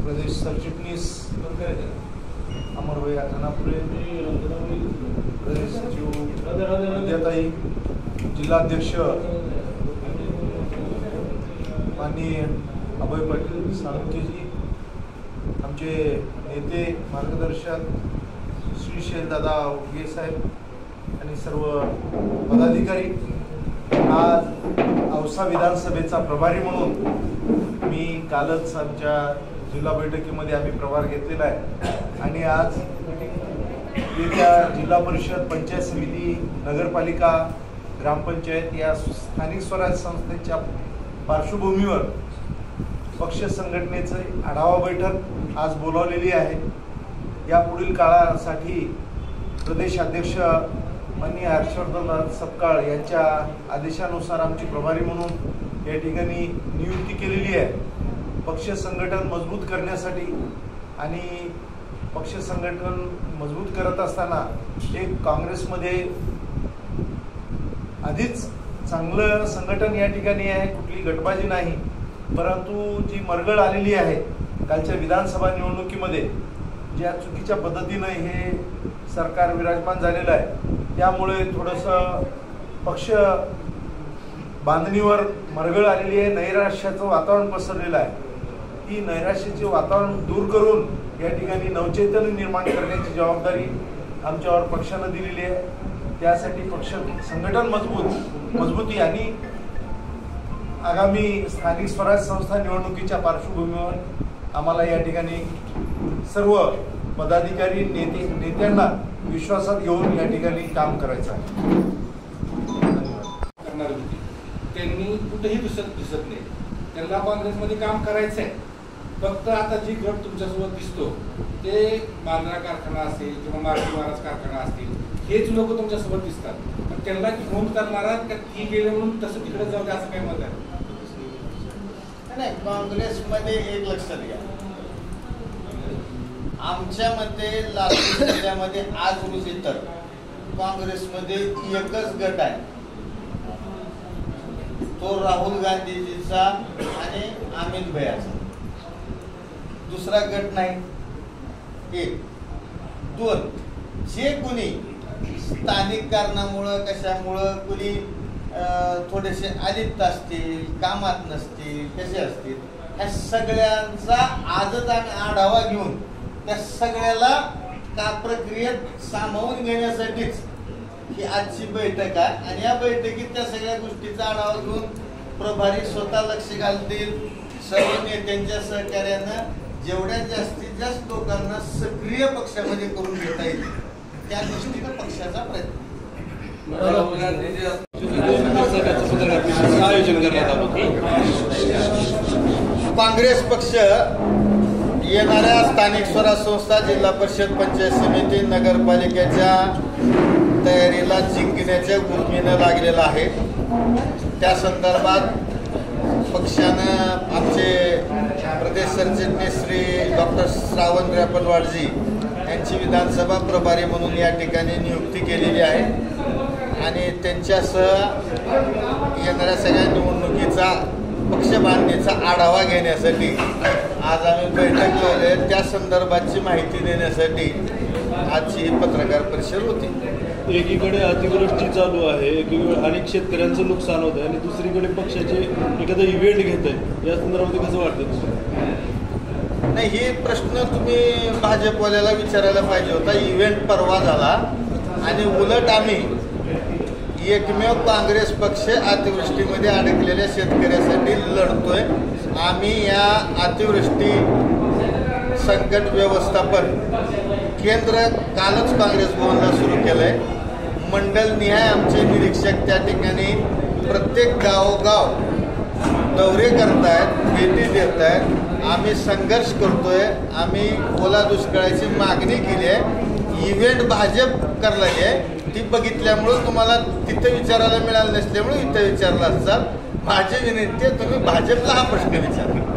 प्रदेश सरचिटणीस अमरभैया खानापुरे, प्रदेश सचिव विद्याताई, जिल्हाध्यक्ष माननीय अभय पाटील साळुंखेजी, आमचे नेते मार्गदर्शक श्री शैलदादा उगे साहेब आणि सर्व पदाधिकारी, आज औसा विधानसभेचा प्रभारी म्हणून मी कालच आमच्या जिल्हा बैठकीमध्ये आम्ही प्रभार घेतलेला आहे आणि आज येत्या जिल्हा परिषद, पंचायत समिती, नगरपालिका, ग्रामपंचायत या स्थानिक स्वराज्य संस्थेच्या पार्श्वभूमीवर पक्ष संघटनेचं आढावा बैठक आज बोलावलेली आहे। या पुढील काळासाठी प्रदेशाध्यक्ष माननीय हर्षवर्धन सपकाळ यांच्या आदेशानुसार आमची प्रभारी म्हणून या ठिकाणी नियुक्ती केलेली आहे। पक्ष संघटन मजबूत करण्यासाठी आणि पक्ष संघटन मजबूत करत असताना एक काँग्रेसमध्ये आधीच चांगलं संघटन या ठिकाणी आहे, कुठली गटबाजी नाही, परंतु जी मरगळ आलेली आहे कालच्या विधानसभा निवडणुकीमध्ये, ज्या चुकीच्या पद्धतीनं हे सरकार विराजमान झालेलं आहे, त्यामुळे थोडंसं पक्ष बांधणीवर मरगळ आलेली आहे, नैराश्याचं वातावरण पसरलेलं आहे। ती नैराश्याचे वातावरण दूर करून या ठिकाणी नवचैतन्य निर्माण करण्याची जबाबदारी आमच्यावर पक्षानं दिलेली आहे। त्यासाठी पक्ष संघटन मजबूती आणि आगामी स्थानिक स्वराज्य संस्था निवडणुकीच्या पार्श्वभूमीवर आम्हाला या ठिकाणी सर्व पदाधिकारी नेत्यांना विश्वासात घेऊन या ठिकाणी काम करायचं आहे। त्यांनी कुठेही दिसत नाही, त्यांना काँग्रेसमध्ये काम करायचं आहे। फक्त आता जी गट तुमच्यासोबत दिसतो ते मांजरा कारखाना असेल किंवा मारुती महाराज कारखाना असतील, हेच लोक तुमच्यासोबत दिसतात, पण त्यांना घेऊन करणारा ती गेले म्हणून तसं तिकडे जाऊ द्या असं काही मत आहे नाही। काँग्रेसमध्ये एक लक्षात घ्या, आमच्या मते लातूर जिल्ह्यामध्ये आज रोजी तर काँग्रेसमध्ये एकच गट आहे, तो राहुल गांधीजीचा आणि अमित भैयाचा, दुसरा गट नाही। एक दोन, जे कुणी स्थानिक कारणामुळं कशामुळं कुणी थोडेसे अलिप्त असतील, कामात नसतील, कसे असतील, ह्या सगळ्यांचा आजच आम्ही आढावा घेऊन त्या सगळ्याला का प्रक्रियेत सामावून घेण्यासाठीच ही आजची बैठक आहे आणि या बैठकीत त्या सगळ्या गोष्टीचा आढावा घेऊन प्रभारी स्वतः लक्ष घालतील। सर्व नेत्यांच्या सहकार्यानं जेवढ्या जास्तीत जास्त लोकांना सक्रिय पक्षामध्ये करून घेता येईल त्या दृष्टीनं पक्षाचा प्रयत्न। काँग्रेस पक्ष येणाऱ्या स्थानिक स्वराज्य संस्था, जिल्हा परिषद, पंचायत समिती, नगरपालिकेच्या तयारीला जिंकण्याच्या गुरमीनं लागलेला आहे। त्या संदर्भात पक्षानं आमचे प्रदेश सरचिटणीस श्री डॉक्टर श्रावण रेपनवाडजी यांची विधानसभा प्रभारी म्हणून या ठिकाणी नियुक्ती केलेली आहे आणि त्यांच्यासह येणाऱ्या सगळ्या निवडणुकीचा पक्ष बांधणीचा आढावा घेण्यासाठी आज आम्ही बैठक लावली। त्या संदर्भाची माहिती देण्यासाठी आजची ही पत्रकार परिषद होती। एकीकडे अतिवृष्टी चालू आहे, एकीकडे अनेक शेतकऱ्यांचं नुकसान होत आहे आणि दुसरीकडे पक्षाचे एखादा इव्हेंट घेत आहे, या संदर्भात कसं वाटतं? नाही, हे प्रश्न तुम्ही भाजपवाल्याला विचारायला पाहिजे होता। इव्हेंट परवा झाला आणि उलट आम्ही एकमेव काँग्रेस पक्ष अतिवृष्टीमध्ये अडकलेल्या शेतकऱ्यासाठी लढतोय। आम्ही या अतिवृष्टी संकट व्यवस्थापन केंद्र कालच काँग्रेस भवनला सुरू केलंय। मंडलनिहाय आमचे निरीक्षक त्या ठिकाणी प्रत्येक गावोगाव दौरे करतायत, भेटी देत आहेत। आम्ही संघर्ष करतोय, आम्ही ओला दुष्काळाची मागणी केली आहे। इव्हेंट भाजप करलेली आहे, ती बघितल्यामुळं तुम्हाला तिथं विचारायला मिळालं नसल्यामुळे इथं विचारलं असाल। माझी विनंती आहे, तुम्ही भाजपला हा प्रश्न विचारा।